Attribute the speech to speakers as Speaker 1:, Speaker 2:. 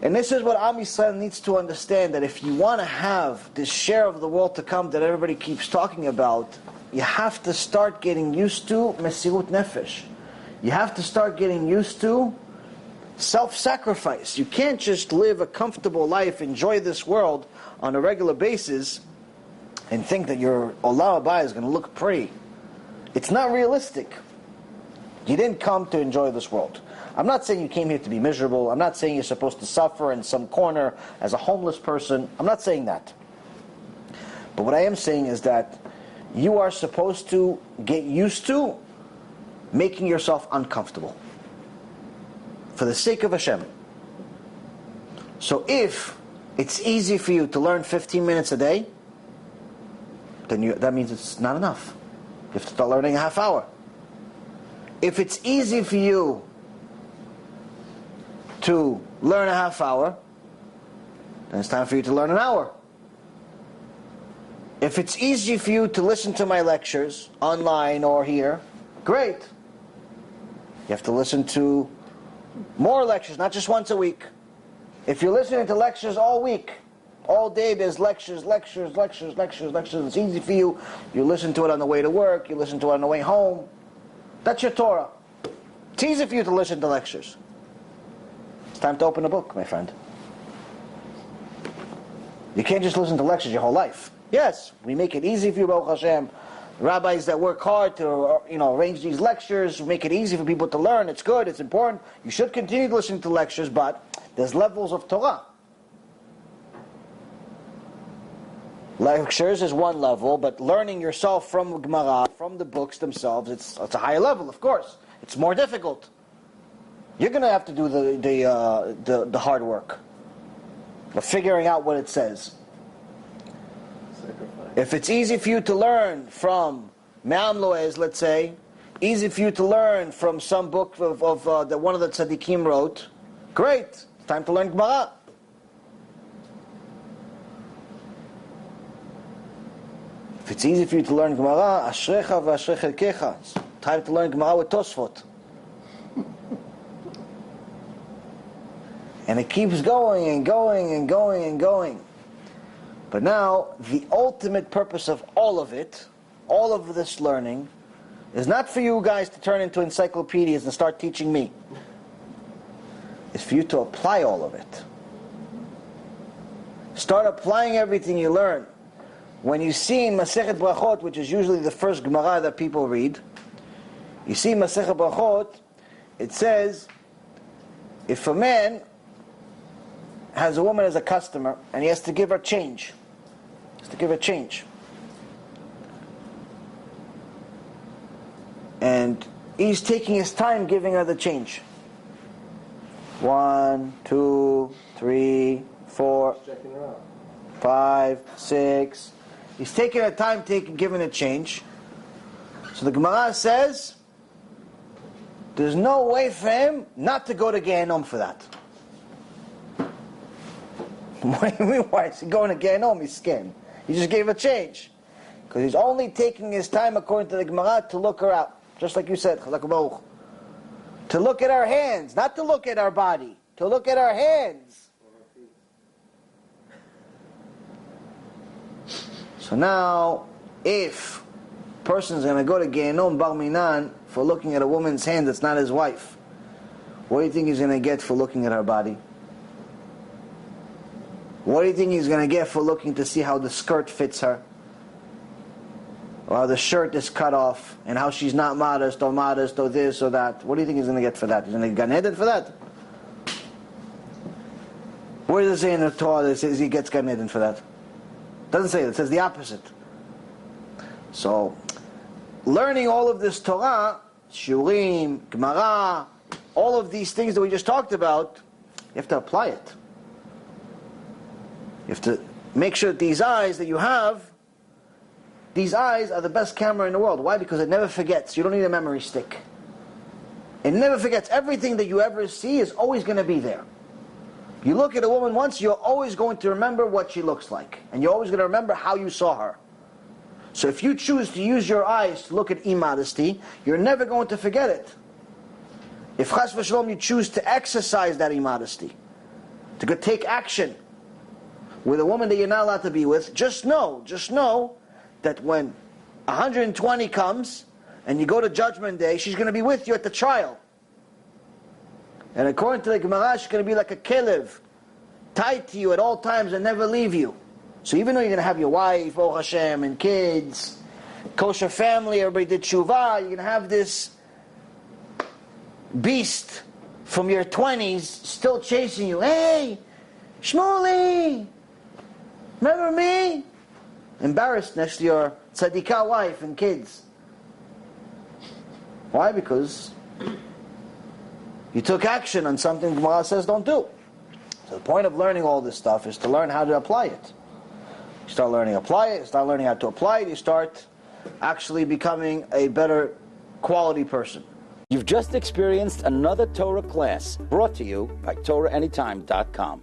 Speaker 1: And this is what Am Yisrael needs to understand, that if you want to have this share of the world to come that everybody keeps talking about, you have to start getting used to Meserut Nefesh. You have to start getting used to self-sacrifice. You can't just live a comfortable life, enjoy this world on a regular basis, and think that your Ha'Olam Haba is going to look pretty. It's not realistic. You didn't come to enjoy this world. I'm not saying you came here to be miserable. I'm not saying you're supposed to suffer in some corner as a homeless person. I'm not saying that. But what I am saying is that you are supposed to get used to making yourself uncomfortable for the sake of Hashem. So if it's easy for you to learn 15 minutes a day, then that means it's not enough. You have to start learning a half hour. If it's easy for you to learn a half hour, then it's time for you to learn an hour. If it's easy for you to listen to my lectures online or here, great. You have to listen to more lectures, not just once a week. If you're listening to lectures all week, all day there's lectures, it's easy for you. You listen to it on the way to work, you listen to it on the way home. That's your Torah. It's easy for you to listen to lectures. It's time to open a book, my friend. You can't just listen to lectures your whole life. Yes, we make it easy for you, Baruch Hashem. Rabbis that work hard to arrange these lectures, make it easy for people to learn. It's good, it's important. You should continue to listen to lectures, but there's levels of Torah. Lectures is one level, but learning yourself from Gemara, from the books themselves, it's a higher level, of course. It's more difficult. You're going to have to do the hard work of figuring out what it says. If it's easy for you to learn from Me'am Loez, let's say, easy for you to learn from some book that one of the tzaddikim wrote, great, it's time to learn Gemara. If it's easy for you to learn Gemara, Ashrecha v'ashrech elkecha, it's time to learn Gemara with Tosfot. And it keeps going and going and going and going. But now, the ultimate purpose of all of it, all of this learning, is not for you guys to turn into encyclopedias and start teaching me. It's for you to apply all of it. Start applying everything you learn. When you see in Masechet Brachot, which is usually the first Gemara that people read, you see in Masechet Brachot, it says, if a man has a woman as a customer, and he has to give her change, and he's taking his time giving her the change. 1, 2, 3, 4, 5, 6. He's taking her time giving a change. So the Gemara says, there's no way for him not to go to Gehenom for that. What do you mean, why is he going to Gehenom? He's scared. He just gave a change. Because he's only taking his time, according to the Gemara, to look her out. Just like you said, to look at our hands, not to look at our body, to look at our hands. So now, if a person's going to go to Gehenom Bar Minan for looking at a woman's hand that's not his wife, what do you think he's going to get for looking at her body? What do you think he's going to get for looking to see how the skirt fits her? Or how the shirt is cut off, and how she's not modest, or this, or that? What do you think he's going to get for that? He's going to get Gan Eden for that? Where does it say in the Torah that says he gets Gan Eden for that? It doesn't say it. It says the opposite. So, learning all of this Torah, Shurim, Gemara, all of these things that we just talked about, you have to apply it. You have to make sure that these eyes that you have, these eyes are the best camera in the world. Why? Because it never forgets. You don't need a memory stick. It never forgets. Everything that you ever see is always going to be there. You look at a woman once, you're always going to remember what she looks like. And you're always going to remember how you saw her. So if you choose to use your eyes to look at immodesty, you're never going to forget it. If chas v'shalom you choose to exercise that immodesty, to go take action with a woman that you're not allowed to be with, just know that when 120 comes and you go to Judgment Day, she's going to be with you at the trial. And according to the Gemara, she's going to be like a kelev, tied to you at all times and never leave you. So even though you're going to have your wife, oh Hashem, and kids, kosher family, everybody did tshuva, you're going to have this beast from your 20s still chasing you. Hey, Shmuley, remember me? Embarrassed next to your tzadikah wife and kids. Why? Because you took action on something Gemara says don't do. So the point of learning all this stuff is to learn how to apply it. You start learning how to apply it, you start actually becoming a better quality person.
Speaker 2: You've just experienced another Torah class brought to you by TorahAnytime.com.